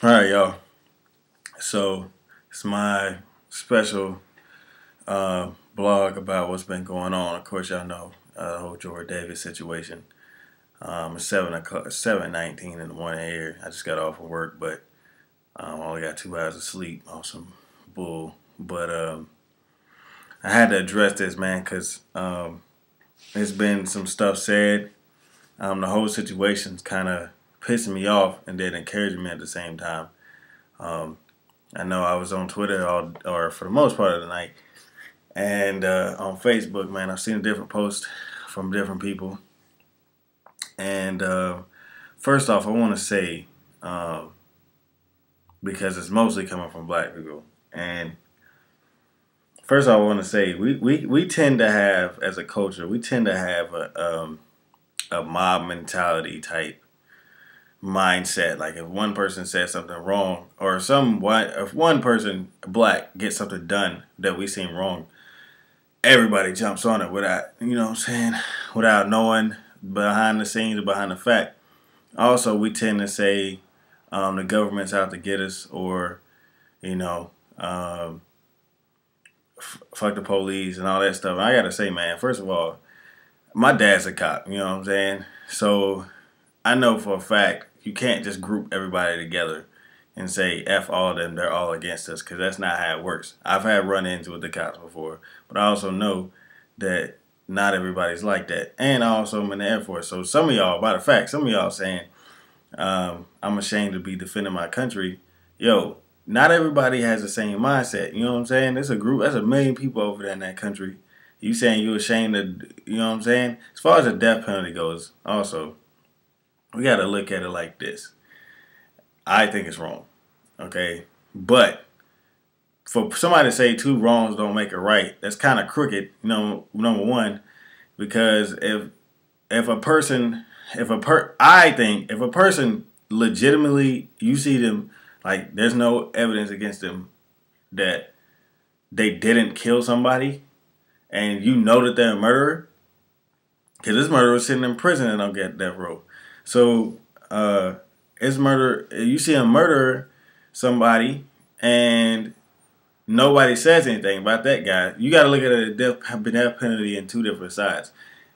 All right, y'all. So it's my special blog about what's been going on. Of course, y'all know the whole George Davis situation. It's 7 o'clock, 7:19 in the morning here. I just got off of work, but I only got 2 hours of sleep on some bull. But I had to address this, man, because there's been some stuff said. The whole situation's kind of pissing me off and then encouraging me at the same time. Um, I know I was on Twitter or for the most part of the night, and on Facebook, man, I've seen different posts from different people. And first off, I want to say, because it's mostly coming from black people, and first off, I want to say we tend to have, as a culture, we tend to have a mob mentality type mindset. Like if one person says something wrong, or if one person black gets something done that we seem wrong, everybody jumps on it without, what I'm saying, without knowing behind the scenes or behind the fact. Also, we tend to say the government's out to get us, or you know, fuck the police and all that stuff. And I gotta say, man, first of all, my dad's a cop. You know what I'm saying? So I know for a fact you can't just group everybody together and say F all of them, they're all against us, because that's not how it works. I've had run-ins with the cops before, but I also know that not everybody's like that. And I also am in the Air Force. So some of y'all, by the fact, some of y'all saying, I'm ashamed to be defending my country. Yo, not everybody has the same mindset. You know what I'm saying? There's a group, there's a million people over there in that country. You saying you ashamed of, you know what I'm saying? As far as the death penalty goes, also, we got to look at it like this. I think it's wrong, okay? But for somebody to say two wrongs don't make it right, that's kind of crooked, number one, because I think if a person legitimately, you see them, like there's no evidence against them that they didn't kill somebody, and you know that they're a murderer, because this murderer was sitting in prison and don't get death row. So it's murder. You see a murderer somebody and nobody says anything about that guy. You got to look at a death penalty in two different sides.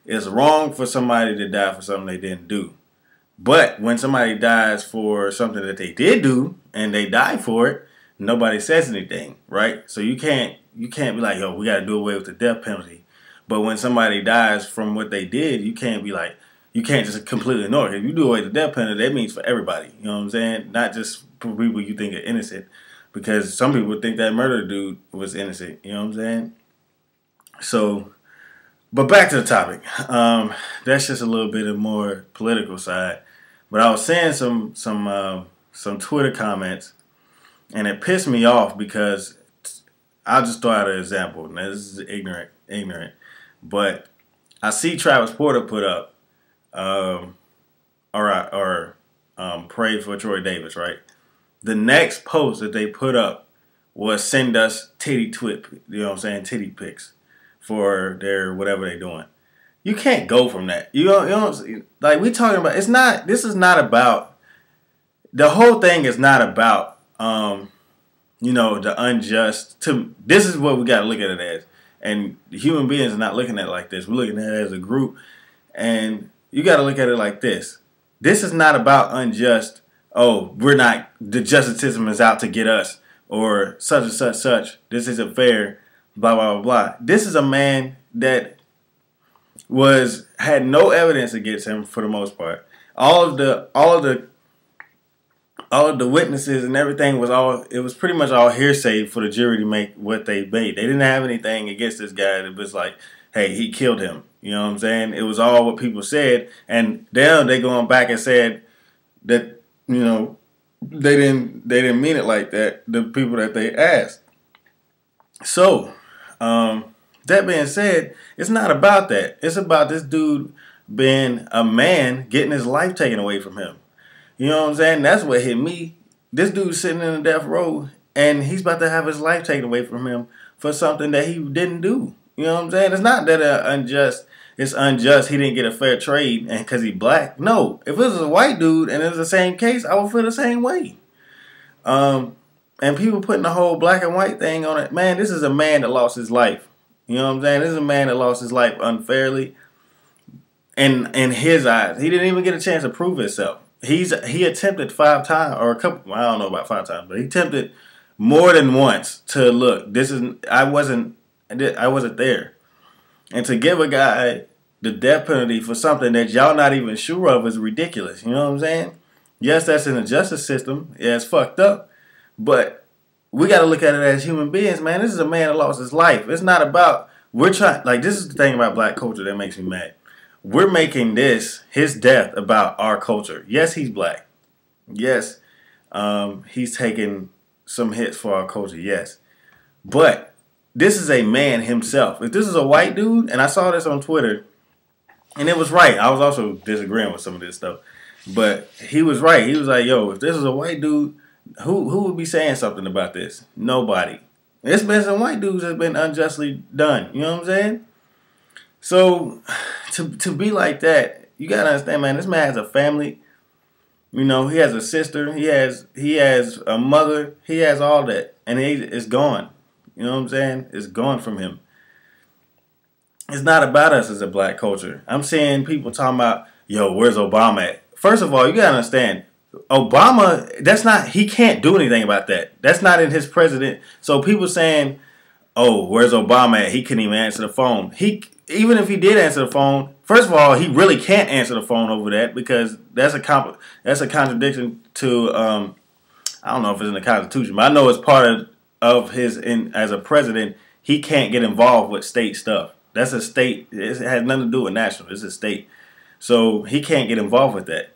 It's wrong for somebody to die for something they didn't do. But when somebody dies for something that they did do and they die for it, nobody says anything, right? So you can't be like, yo, we got to do away with the death penalty. But when somebody dies from what they did, you can't be like, you can't just completely ignore it. If you do away with the death penalty, that means for everybody. You know what I'm saying? Not just for people you think are innocent. Because some people think that murder dude was innocent. You know what I'm saying? So, but back to the topic. That's just a little bit of more political side. But I was saying some Twitter comments, and it pissed me off because I'll just throw out an example. Now, this is ignorant. But I see Travis Porter put up, pray for Troy Davis, right? The next post that they put up was send us titty titty pics for their whatever they're doing. You can't go from that. Like we talking about, this is not about, the whole thing is not about, the unjust, this is what we got to look at it as. And human beings are not looking at it like this. We're looking at it as a group. And you got to look at it like this. This is not about unjust. Oh, the justice system is out to get us, or such and such. This isn't fair, blah, blah, blah, blah. This is a man that had no evidence against him for the most part. All of the witnesses and everything was pretty much all hearsay for the jury to make what they made. They didn't have anything against this guy that was like, hey, he killed him. You know what I'm saying? It was all what people said, and then they going back and said that, they didn't mean it like that, the people that they asked. So, that being said, it's not about that. It's about this dude being a man getting his life taken away from him. You know what I'm saying? That's what hit me. This dude's sitting in a death row, and he's about to have his life taken away from him for something that he didn't do. You know what I'm saying? It's not that it's unjust he didn't get a fair trade and because he's black. No. If it was a white dude and it was the same case, I would feel the same way. And people putting the whole black and white thing on it. Man, this is a man that lost his life. You know what I'm saying? This is a man that lost his life unfairly. In his eyes, he didn't even get a chance to prove himself. He attempted 5 times or a couple. I don't know about 5 times, but he attempted more than once to look. I wasn't there, and to give a guy the death penalty for something that y'all not even sure of is ridiculous. You know what I'm saying? Yes, that's in the justice system. Yeah, it's fucked up, but we got to look at it as human beings, man. This is a man that lost his life. It's not about we're trying. Like, this is the thing about black culture that makes me mad. We're making his death about our culture. Yes, he's black. Yes, he's taking some hits for our culture. Yes, but this is a man himself. If this is a white dude, and I saw this on Twitter, and it was right. I was also disagreeing with some of this stuff, but he was right. He was like, "Yo, if this is a white dude, who would be saying something about this? Nobody. It's been some white dudes that's been unjustly done. You know what I'm saying?" So, to be like that, you gotta understand, man. This man has a family. You know, he has a sister. He has a mother. He has all that, and it's gone. You know what I'm saying? It's gone from him. It's not about us as a black culture. I'm seeing people talking about, yo, where's Obama at? First of all, you gotta understand, Obama. He can't do anything about that. That's not in his president. So people saying, oh, where's Obama at? He couldn't even answer the phone. Even if he did answer the phone, first of all, he really can't answer the phone over that because that's a contradiction to I don't know if it's in the Constitution, but I know it's part of his as a president. He can't get involved with state stuff. That's a state. It has nothing to do with national. It's a state, so he can't get involved with that.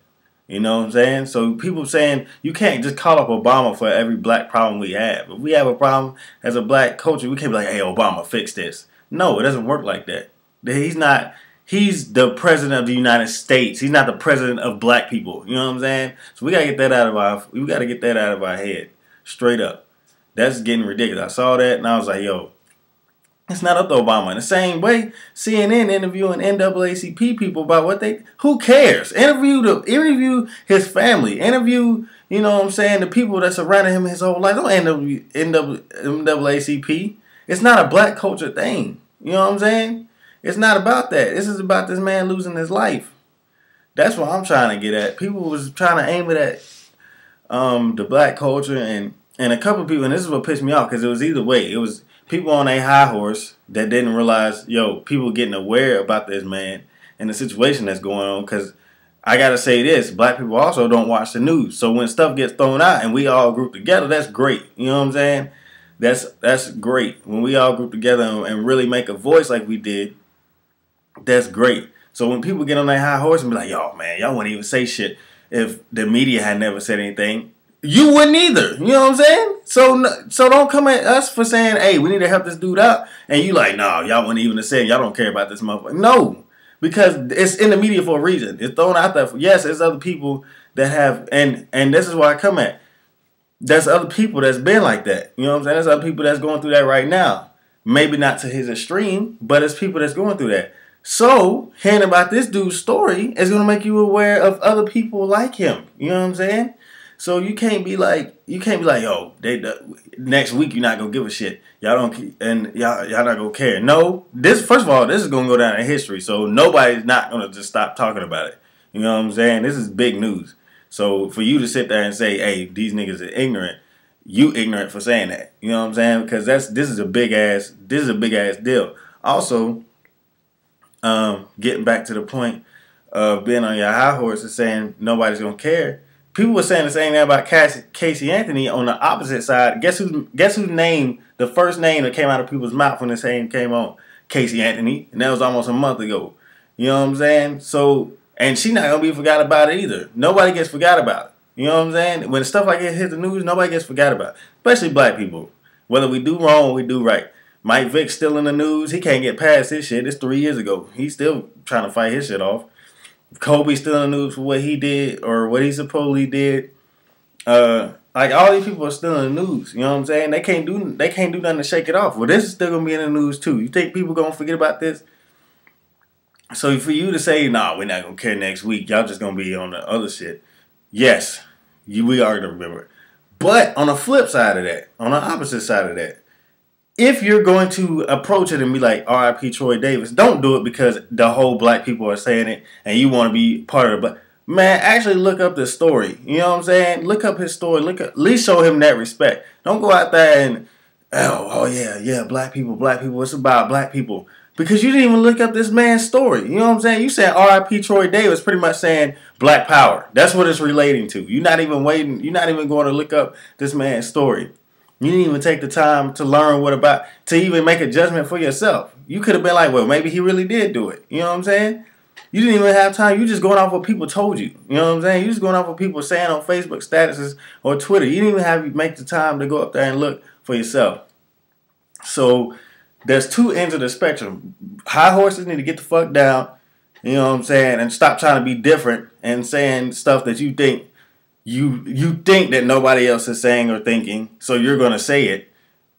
You know what I'm saying? So people saying you can't just call up Obama for every black problem we have. If we have a problem as a black culture, we can't be like, hey, Obama, fix this. No, it doesn't work like that. He's not. He's the president of the United States. He's not the president of black people. You know what I'm saying? So we gotta get that out of our head, straight up. That's getting ridiculous. I saw that and I was like, yo, it's not up to Obama. In the same way, CNN interviewing NAACP people about who cares? Interview his family. Interview, you know what I'm saying, the people that surrounded him his whole life. Don't interview NAACP. It's not a black culture thing. You know what I'm saying? It's not about that. This is about this man losing his life. That's what I'm trying to get at. People was trying to aim it at the black culture and a couple of people, and this is what pissed me off because it was either way. It was people on a high horse that didn't realize, yo, people getting aware about this man and the situation that's going on. Because I got to say this, black people also don't watch the news. So when stuff gets thrown out and we all group together, that's great. You know what I'm saying? That's great. When we all group together and really make a voice like we did, that's great. So when people get on that high horse and be like, yo, man, y'all wouldn't even say shit if the media had never said anything. You wouldn't either. You know what I'm saying? So don't come at us for saying, hey, we need to help this dude out. And you like, no, y'all wouldn't even have said, y'all don't care about this motherfucker. No, because it's in the media for a reason. It's thrown out there. Yes, there's other people that have, and this is why I come at. There's other people that's been like that. You know what I'm saying? There's other people that's going through that right now. Maybe not to his extreme, but it's people that's going through that. So, hearing about this dude's story is going to make you aware of other people like him. You know what I'm saying? So you can't be like, yo, next week you're not going to give a shit. Y'all not going to care. No, first of all, this is going to go down in history. So nobody's not going to just stop talking about it. You know what I'm saying? This is big news. So for you to sit there and say, hey, these niggas are ignorant, you ignorant for saying that. You know what I'm saying? Because this is a big ass deal. Also, getting back to the point of being on your high horse and saying nobody's gonna care. People were saying the same thing about Casey Anthony on the opposite side. Guess whose name, the first name that came out of people's mouth when this name came on? Casey Anthony. And that was almost a month ago. You know what I'm saying? So, and she's not gonna be forgot about it either. Nobody gets forgot about it. You know what I'm saying? When stuff like it hits the news, nobody gets forgot about it. Especially black people. Whether we do wrong or we do right. Mike Vick's still in the news. He can't get past his shit. It's 3 years ago. He's still trying to fight his shit off. Kobe's still in the news for what he did or what he supposedly did. Like all these people are still in the news. You know what I'm saying? They can't do nothing to shake it off. Well, this is still gonna be in the news too. You think people gonna forget about this? So for you to say, nah, we're not gonna care next week, y'all just gonna be on the other shit. Yes, we are gonna remember. But on the flip side of that, on the opposite side of that, if you're going to approach it and be like, R.I.P. Troy Davis, don't do it because the whole black people are saying it and you want to be part of it. But man, actually look up the story. You know what I'm saying? Look up his story. Look up, at least show him that respect. Don't go out there and yeah, black people. It's about black people. Because you didn't even look up this man's story. You know what I'm saying? You said R.I.P. Troy Davis, pretty much saying black power. That's what it's relating to. You're not even waiting. You're not even going to look up this man's story. You didn't even take the time to learn to even make a judgment for yourself. You could have been like, well, maybe he really did do it. You know what I'm saying? You didn't even have time. You just going off what people told you. You know what I'm saying? You just going off what people saying on Facebook statuses or Twitter. You didn't even have to make the time to go up there and look for yourself. So there's two ends of the spectrum. High horses need to get the fuck down. You know what I'm saying? And stop trying to be different and saying stuff that you think you think that nobody else is saying or thinking, so you're gonna say it.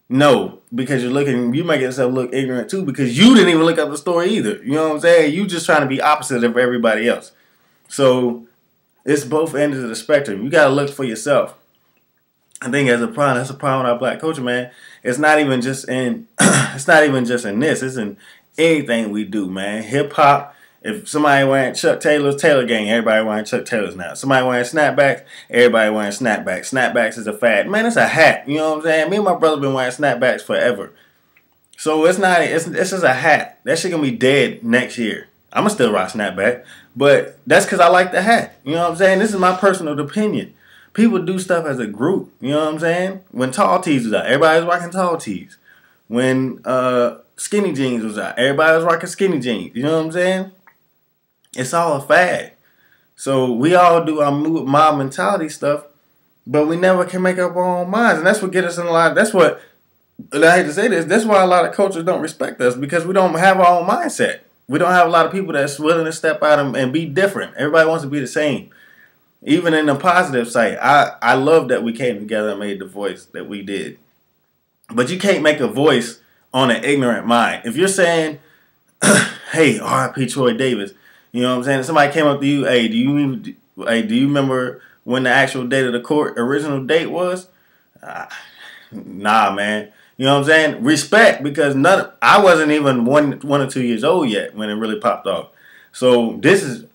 No, because you make yourself look ignorant too, because you didn't even look up the story either. You know what I'm saying? You just trying to be opposite of everybody else. So it's both ends of the spectrum. You gotta look for yourself. I think that's a problem with our black culture, man. It's not even just in it's not even just in this. It's in anything we do, man. Hip hop. If somebody wearing Chuck Taylor's, Taylor Gang, everybody wearing Chuck Taylors now. Somebody wearing snapbacks, everybody wearing snapbacks. Snapbacks is a fad. Man, it's a hat. You know what I'm saying? Me and my brother been wearing snapbacks forever. So it's just a hat. That shit gonna be dead next year. I'ma still rock snapback, but that's because I like the hat. You know what I'm saying? This is my personal opinion. People do stuff as a group. You know what I'm saying? When tall tees was out, everybody was rocking tall tees. When skinny jeans was out, everybody was rocking skinny jeans. You know what I'm saying? It's all a fad. So we all do our mob mentality stuff, but we never can make up our own minds. And that's what gets us in a lot. That's what, and I hate to say this, that's why a lot of cultures don't respect us, because we don't have our own mindset. We don't have a lot of people that's willing to step out and be different. Everybody wants to be the same. Even in the positive side, I love that we came together and made the voice that we did. But you can't make a voice on an ignorant mind. If you're saying, hey, R.I.P. Troy Davis, you know what I'm saying? If somebody came up to you, hey, do you remember when the actual date of the original date was? Nah, man. You know what I'm saying? Respect, because I wasn't even one or 2 years old yet when it really popped off. So this is,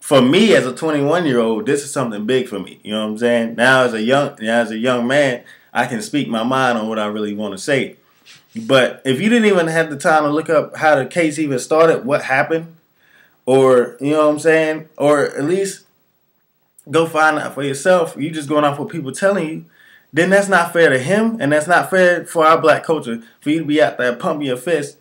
for me as a 21-year-old, this is something big for me. You know what I'm saying? Now as a young man, I can speak my mind on what I really want to say. But if you didn't even have the time to look up how the case even started, what happened, or, you know what I'm saying, or at least go find out for yourself, you just going off what people telling you, then that's not fair to him, and that's not fair for our black culture, for you to be out there pumping your fist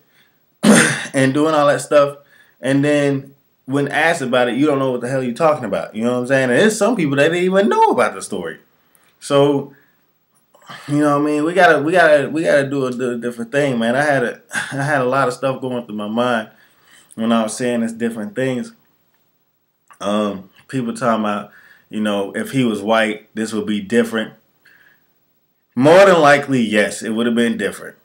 and doing all that stuff, and then when asked about it, you don't know what the hell you're talking about. You know what I'm saying? And there's some people that didn't even know about the story. So, you know what I mean? We gotta do a different thing, man. I had a lot of stuff going through my mind when I was saying these different things. People talking about, you know, if he was white, this would be different. More than likely, yes, it would have been different.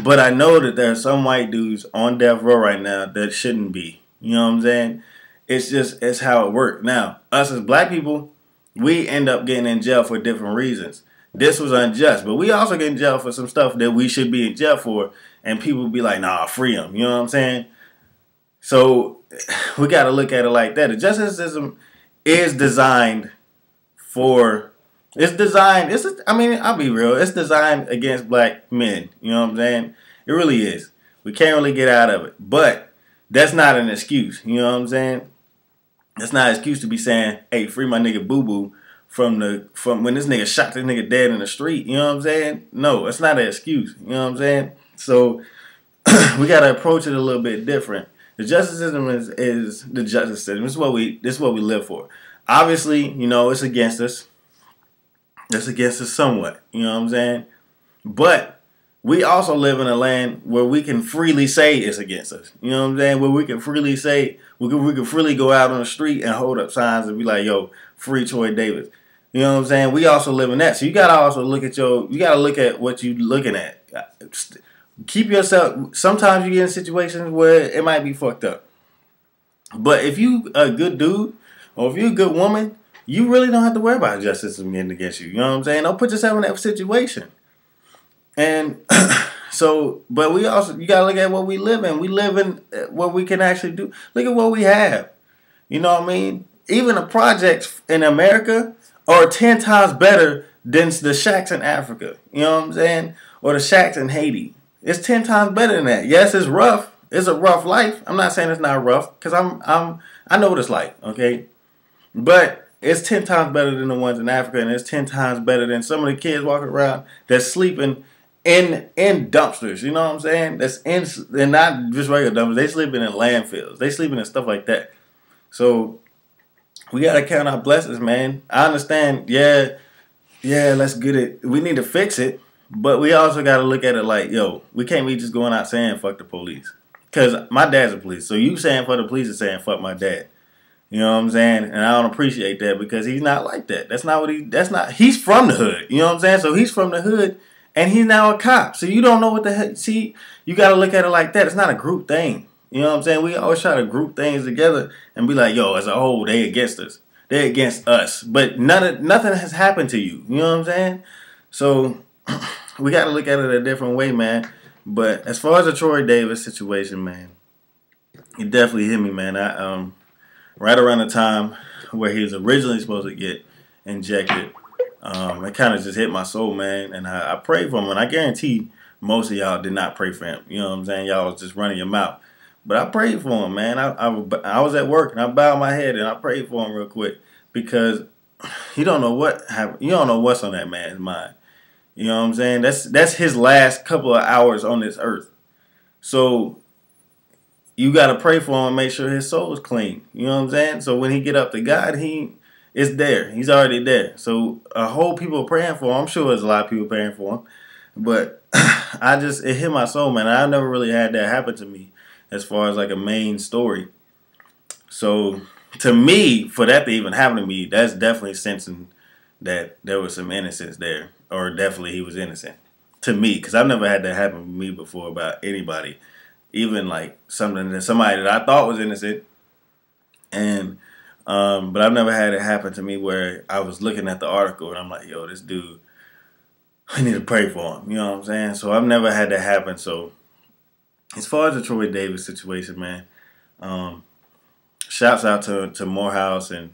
But I know that there are some white dudes on death row right now that shouldn't be. You know what I'm saying? It's how it works. Now, us as black people, we end up getting in jail for different reasons. This was unjust, but we also get in jail for some stuff that we should be in jail for, and people be like, nah, free them. You know what I'm saying? So we got to look at it like that. The justice system is designed for, I mean, I'll be real. It's designed against black men. You know what I'm saying? It really is. We can't really get out of it. But that's not an excuse. You know what I'm saying? That's not an excuse to be saying, hey, free my nigga boo-boo from when this nigga shot this nigga dead in the street. You know what I'm saying? No, it's not an excuse. You know what I'm saying? So we got to approach it a little bit different. The justice system is the justice system. This is what we live for. Obviously, you know, it's against us. It's against us somewhat. You know what I'm saying? But we also live in a land where we can freely say it's against us. You know what I'm saying? Where we can freely say, we can freely go out on the street and hold up signs and be like, yo, free Troy Davis. You know what I'm saying? We also live in that. So you got to also look at what you're looking at. Keep yourself, sometimes you get in situations where it might be fucked up. But if you a good dude, or if you're a good woman, you really don't have to worry about justice system getting against you. You know what I'm saying? Don't put yourself in that situation. And so, but we also, you gotta look at what we live in. We live in what we can actually do. Look at what we have. You know what I mean? Even the projects in America are 10 times better than the shacks in Africa. You know what I'm saying? Or the shacks in Haiti. It's 10 times better than that. Yes, it's rough. It's a rough life. I'm not saying it's not rough, because I know what it's like, okay? But it's 10 times better than the ones in Africa, and it's 10 times better than some of the kids walking around that's sleeping in dumpsters. You know what I'm saying? They're not just regular dumpsters. They sleeping in landfills. They sleeping in stuff like that. So we gotta count our blessings, man. I understand. Yeah, let's get it. We need to fix it, but we also gotta look at it like, yo, we can't be just going out saying fuck the police. Cause my dad's a police, so you saying fuck the police is saying fuck my dad. You know what I'm saying? And I don't appreciate that, because he's not like that. He's from the hood. You know what I'm saying? So he's from the hood, and he's now a cop. So you don't know what the heck. See, you got to look at it like that. It's not a group thing. You know what I'm saying? We always try to group things together and be like, yo, as a whole, they against us. They're against us. But nothing has happened to you. You know what I'm saying? So we got to look at it a different way, man. But as far as the Troy Davis situation, man, it definitely hit me, man. Right around the time where he was originally supposed to get injected, it kind of just hit my soul, man. And I prayed for him, and I guarantee most of y'all did not pray for him. You know what I'm saying? Y'all was just running your mouth. But I prayed for him, man. I was at work, and I bowed my head, and I prayed for him real quick, because you don't know what happened. You don't know what's on that man's mind. You know what I'm saying? That's his last couple of hours on this earth. So you got to pray for him and make sure his soul is clean. You know what I'm saying? So when he get up to God, he is there. He's already there. So a whole people praying for him. I'm sure there's a lot of people praying for him. But it hit my soul, man. I never really had that happen to me as far as like a main story. So to me, for that to even happen to me, that's definitely sensing that there was some innocence there. Or definitely he was innocent. To me, because I've never had that happen to me before about anybody. Even like somebody that I thought was innocent, and but I've never had it happen to me where I was looking at the article and I'm like, yo, this dude, I need to pray for him. You know what I'm saying? So I've never had that happen. So as far as the Troy Davis situation, man, shouts out to Morehouse and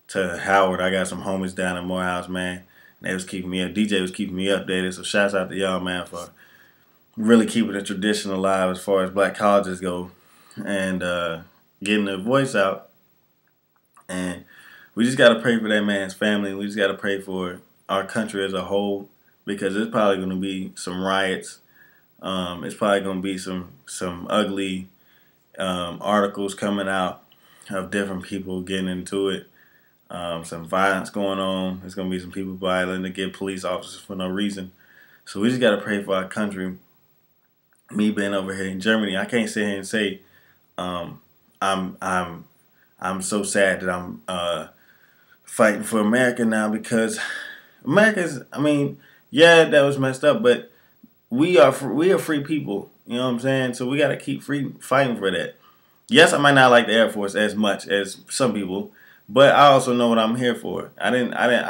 to Howard. I got some homies down in Morehouse, man. They was keeping me up. DJ was keeping me updated. So shouts out to y'all, man, for really keeping the tradition alive as far as black colleges go, and getting the voice out. And we just got to pray for that man's family. We just got to pray for our country as a whole, because there's probably going to be some riots. It's probably going to be some ugly articles coming out of different people getting into it. Some violence going on. There's going to be some people violent to get police officers for no reason. So we just got to pray for our country. Me being over here in Germany, I can't sit here and say I'm so sad that I'm fighting for America now, because America's, I mean, yeah, that was messed up, but we are free people. You know what I'm saying? So we got to keep fighting for that. Yes, I might not like the Air Force as much as some people, but I also know what I'm here for. I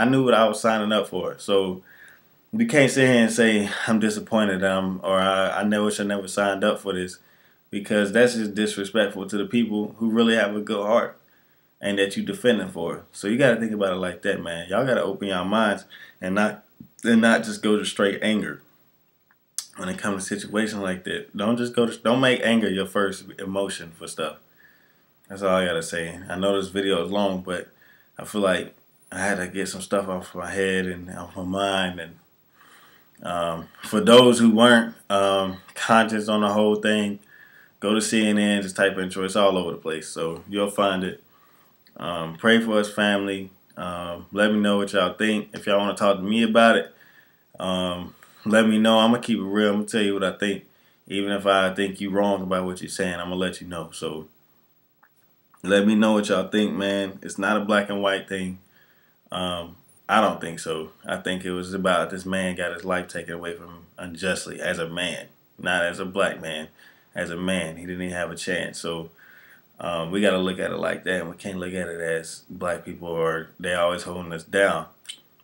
knew what I was signing up for. So we can't sit here and say I'm disappointed I wish I never signed up for this, because that's just disrespectful to the people who really have a good heart and that you defending for. So you got to think about it like that, man. Y'all got to open your minds and not just go to straight anger when it comes to situations like that. Don't make anger your first emotion for stuff. That's all I got to say. I know this video is long, but I feel like I had to get some stuff off my head and off my mind. And for those who weren't conscious on the whole thing, go to CNN, just type in Troy. It's all over the place, so you'll find it. Pray for his family. Let me know what y'all think. If y'all want to talk to me about it, let me know. I'm going to keep it real. I'm going to tell you what I think. Even if I think you're wrong about what you're saying, I'm going to let you know. So let me know what y'all think, man. It's not a black and white thing. I don't think so. I think it was about this man got his life taken away from him unjustly as a man, not as a black man, as a man. He didn't even have a chance. So We got to look at it like that. And we can't look at it as black people or they always holding us down.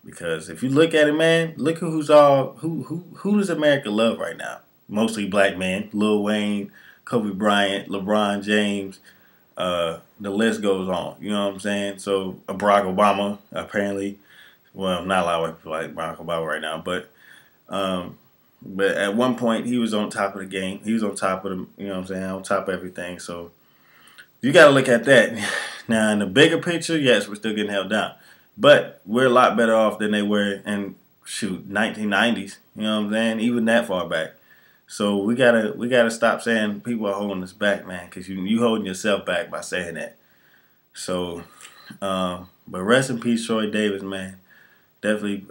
Because if you look at it, man, look who's all who does America love right now? Mostly black men. Lil Wayne, Kobe Bryant, LeBron James. The list goes on. You know what I'm saying? So Barack Obama apparently. Well, not a lot of people like Barack Obama right now, but at one point he was on top of the game. He was on top of the, you know what I'm saying, on top of everything. So you got to look at that. Now, in the bigger picture, yes, we're still getting held down. But we're a lot better off than they were in, 1990s. You know what I'm saying? Even that far back. So we gotta stop saying people are holding us back, man, because you holding yourself back by saying that. So, but rest in peace, Troy Davis, man. Definitely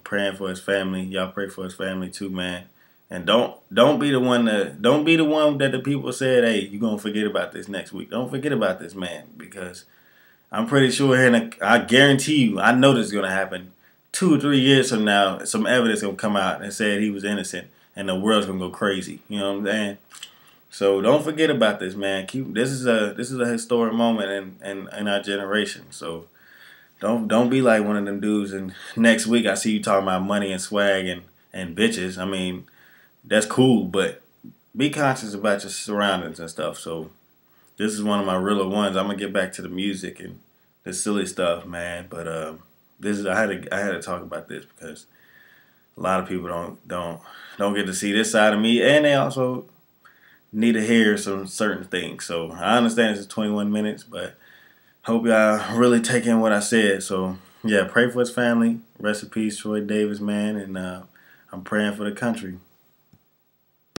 praying for his family. Y'all pray for his family too, man. And don't be the one that the people said, hey, you're gonna forget about this next week. Don't forget about this man, because I'm pretty sure I guarantee you, I know this is gonna happen 2 or 3 years from now. Some evidence gonna come out and say he was innocent, and the world's gonna go crazy. You know what I'm saying? So don't forget about this, man. This is a historic moment in our generation. So don't be like one of them dudes. And next week I see you talking about money and swag and bitches. I mean, that's cool, but be conscious about your surroundings and stuff. So this is one of my realer ones. I'm gonna get back to the music and the silly stuff, man. But this is I had to talk about this because a lot of people don't get to see this side of me, and they also need to hear some certain things. So I understand this is 21 minutes, but hope y'all really take in what I said. So yeah, pray for his family. Rest in peace, Troy Davis, man, and I'm praying for the country.